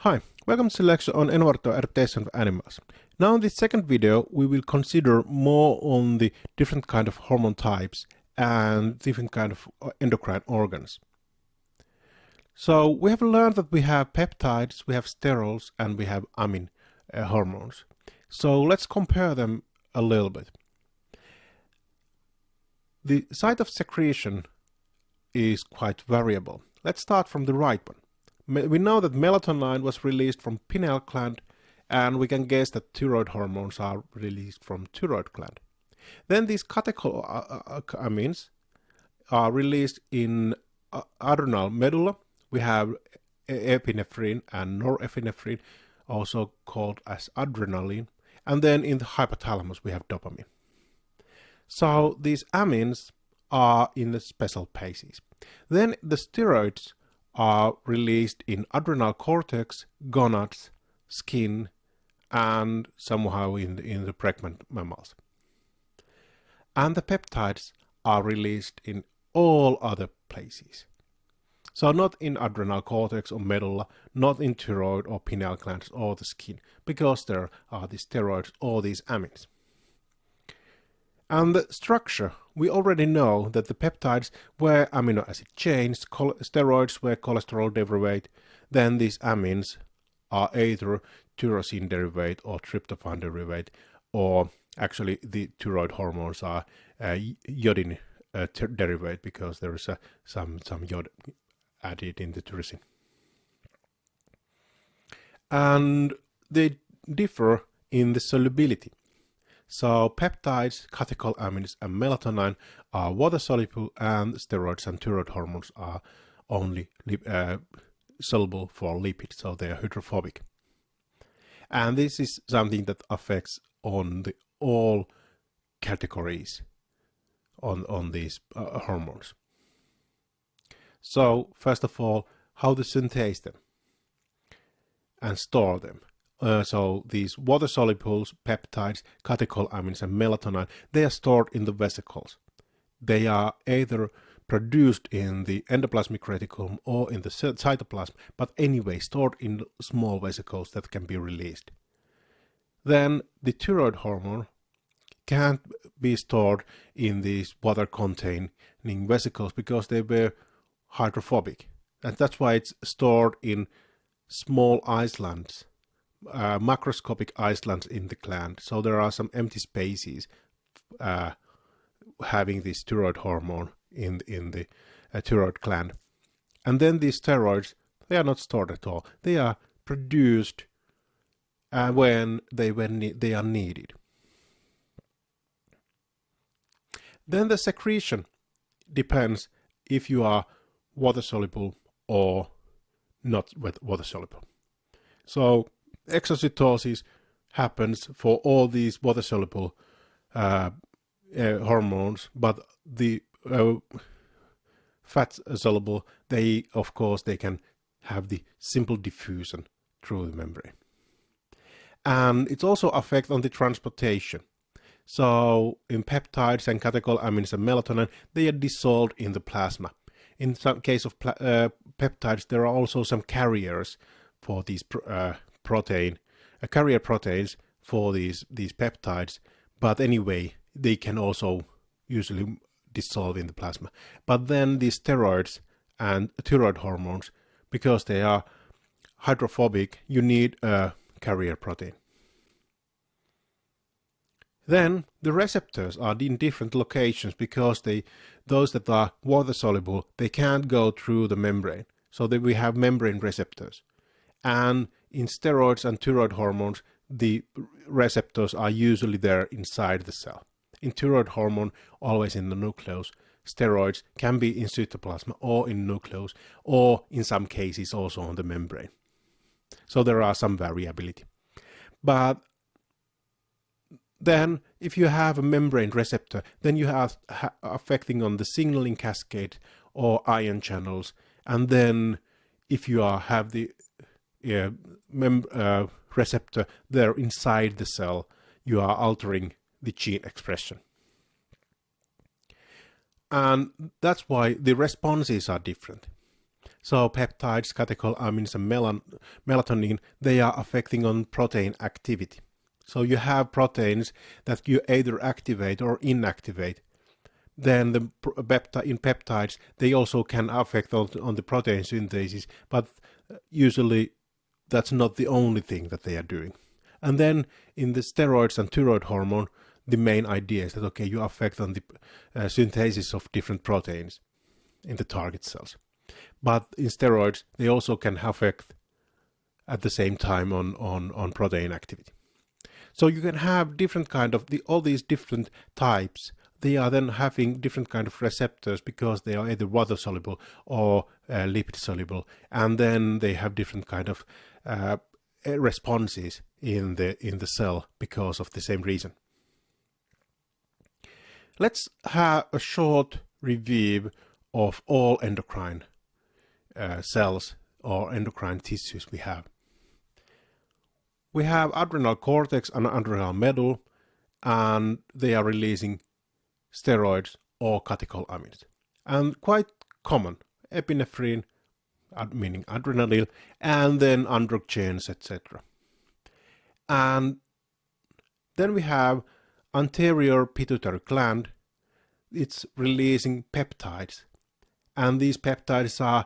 Hi, welcome to the lecture on environmental adaptation of animals. Now in this second video we will consider more on the different kind of hormone types and different kind of endocrine organs. So we have learned that we have peptides, we have sterols, and we have amine hormones. So let's compare them a little bit. The site of secretion is quite variable. Let's start from the right one. We know that melatonin was released from pineal gland, and we can guess that thyroid hormones are released from thyroid gland. Then these catecholamines are released in adrenal medulla. We have epinephrine and norepinephrine, also called as adrenaline. And then in the hypothalamus we have dopamine. So these amines are in the special places. Then the steroids are released in adrenal cortex, gonads, skin, and somehow in the pregnant mammals. And the peptides are released in all other places. So not in adrenal cortex or medulla, not in thyroid or pineal glands or the skin, because there are the steroids or these amines. And the structure, we already know that the peptides were amino acid chains, steroids were cholesterol derivate, then these amines are either tyrosine derivate or tryptophan derivate, or actually the thyroid hormones are iodine derivate because there is some iod added in the tyrosine. And they differ in the solubility. So peptides, catecholamines, and melatonin are water-soluble, and steroids and thyroid hormones are only soluble for lipids, so they are hydrophobic. And this is something that affects on all categories on these hormones. So first of all, how to synthesize them and store them. So these water-soluble peptides, catecholamines, and melatonin, they are stored in the vesicles. They are either produced in the endoplasmic reticulum or in the cytoplasm, but anyway stored in small vesicles that can be released. Then the thyroid hormone can't be stored in these water-containing vesicles because they were hydrophobic. And that's why it's stored in small islands. Macroscopic islands in the gland, so there are some empty spaces having this thyroid hormone in the thyroid gland. And then these steroids, they are not stored at all. They are produced when they are needed. Then the secretion depends if you are water soluble or not water soluble. So exocytosis happens for all these water-soluble hormones, but the fat-soluble, they can have the simple diffusion through the membrane. And it also affects on the transportation. So in peptides and catecholamines and melatonin, they are dissolved in the plasma. In some case of peptides, there are also some carriers for these carrier proteins for these peptides, but anyway they can also usually dissolve in the plasma. But then these steroids and thyroid hormones, because they are hydrophobic, you need a carrier protein. Then the receptors are in different locations because those that are water soluble, they can't go through the membrane, so that we have membrane receptors. And in steroids and thyroid hormones, the receptors are usually there inside the cell. In thyroid hormone, always in the nucleus. Steroids can be in cytoplasm or in nucleus, or in some cases also on the membrane. So there are some variability. But then if you have a membrane receptor, then you have affecting on the signaling cascade or ion channels. And then if you have the receptor there inside the cell, you are altering the gene expression. And that's why the responses are different. So peptides, catecholamines and melatonin, they are affecting on protein activity. So you have proteins that you either activate or inactivate. Then in peptides, they also can affect on the protein synthesis, but usually that's not the only thing that they are doing. And then in the steroids and thyroid hormone, the main idea is that, okay, you affect on the synthesis of different proteins in the target cells. But in steroids, they also can affect at the same time on protein activity. So you can have different kind of, all these different types, they are then having different kind of receptors because they are either water soluble or lipid soluble, and then they have different kind of responses in the cell because of the same reason. Let's have a short review of all endocrine cells or endocrine tissues we have. We have adrenal cortex and adrenal medulla, and they are releasing steroids or catecholamines. And quite common, epinephrine, meaning adrenaline, and then androgens, etc. And then we have anterior pituitary gland. It's releasing peptides, and these peptides are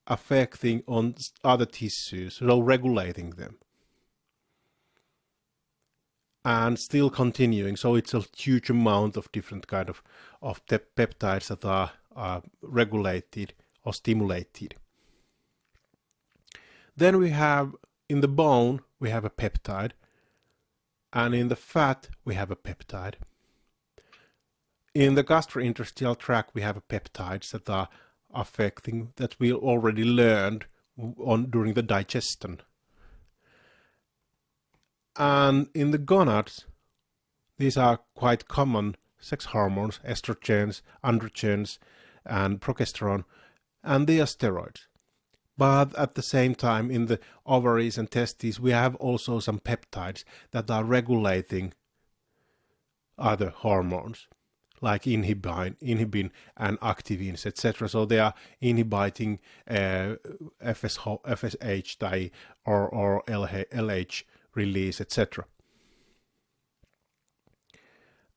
affecting on other tissues, so regulating them. And still continuing, so it's a huge amount of different kind of peptides that are regulated or stimulated. Then we have in the bone we have a peptide, and in the fat we have a peptide. In the gastrointestinal tract we have peptides that are affecting, that we already learned during the digestion. And in the gonads, these are quite common sex hormones, estrogens, androgens, and progesterone, and they are steroids. But at the same time, in the ovaries and testes, we have also some peptides that are regulating other hormones, like inhibin and activins, etc. So they are inhibiting FSH or LH release, etc.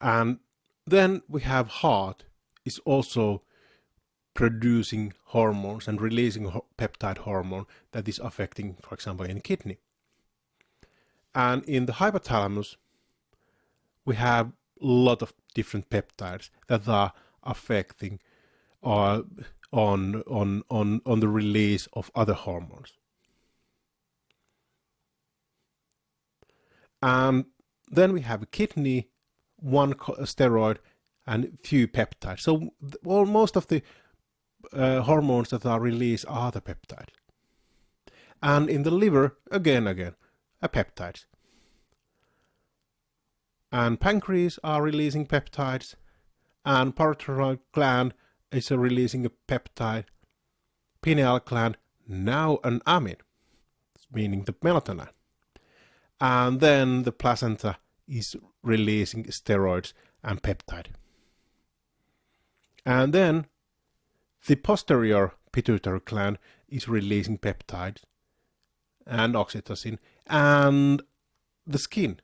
And then we have heart is also producing hormones and releasing peptide hormone that is affecting, for example, in kidney. And in the hypothalamus, we have a lot of different peptides that are affecting on the release of other hormones. And then we have a kidney, one steroid, and few peptides. So most of the hormones that are released are the peptides. And in the liver, again, peptides. And pancreas are releasing peptides, and parotid gland is releasing a peptide. Pineal gland, now an amine, meaning the melatonin. And then the placenta is releasing steroids and peptide. And then the posterior pituitary gland is releasing peptides and oxytocin, and the skin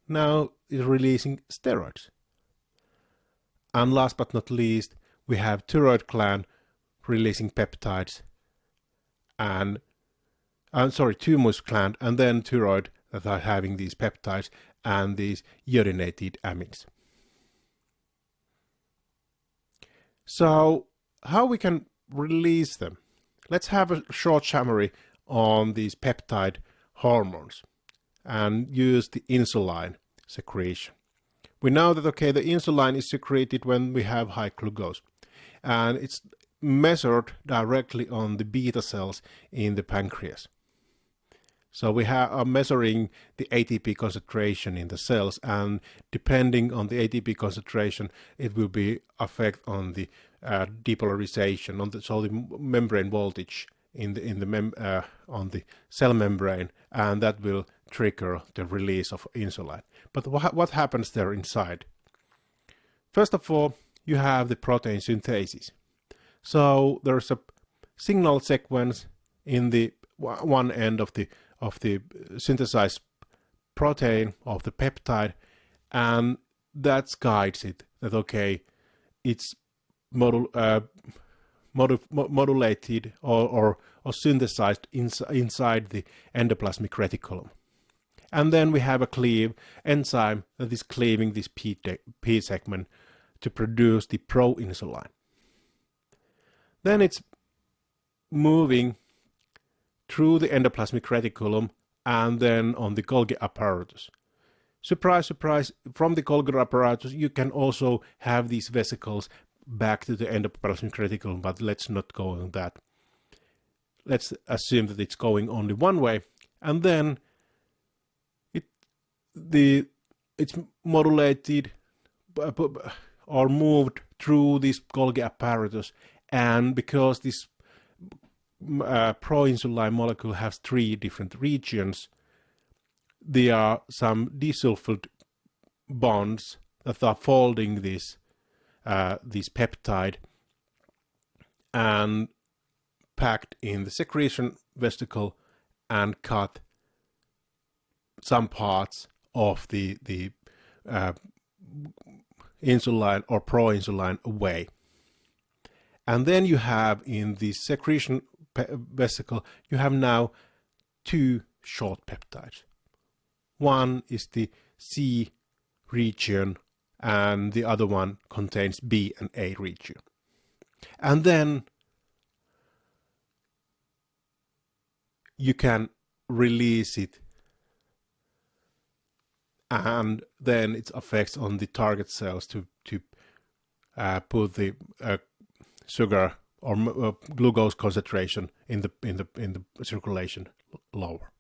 now is releasing steroids. And last but not least, we have thyroid gland releasing peptides and thymus gland, and then thyroid that are having these peptides and these iodinated amines. So how we can release them? Let's have a short summary on these peptide hormones and use the insulin secretion. We know that, okay, the insulin is secreted when we have high glucose, and it's measured directly on the beta cells in the pancreas. So we are measuring the ATP concentration in the cells, and depending on the ATP concentration, it will be affect on the depolarization, on the membrane voltage on the cell membrane, and that will trigger the release of insulin. But what happens there inside? First of all, you have the protein synthesis. So there's a signal sequence in the one end of the synthesized protein of the peptide, and that guides it that okay, it's modulated or synthesized inside the endoplasmic reticulum. And then we have a cleave enzyme that is cleaving this P segment to produce the proinsulin. Then it's moving through the endoplasmic reticulum and then on the Golgi apparatus. Surprise, surprise, from the Golgi apparatus you can also have these vesicles back to the endoplasmic reticulum, but let's not go on that. Let's assume that it's going only one way, and then it's modulated or moved through this Golgi apparatus, and because this proinsulin molecule has 3 different regions, there are some disulfide bonds that are folding this peptide and packed in the secretion vesicle and cut some parts of the insulin or proinsulin away. And then you have in the secretion vesicle, you have now 2 short peptides. One is the C region and the other one contains B and A region. And then you can release it, and then it affects on the target cells to put the sugar or glucose concentration in the circulation lower.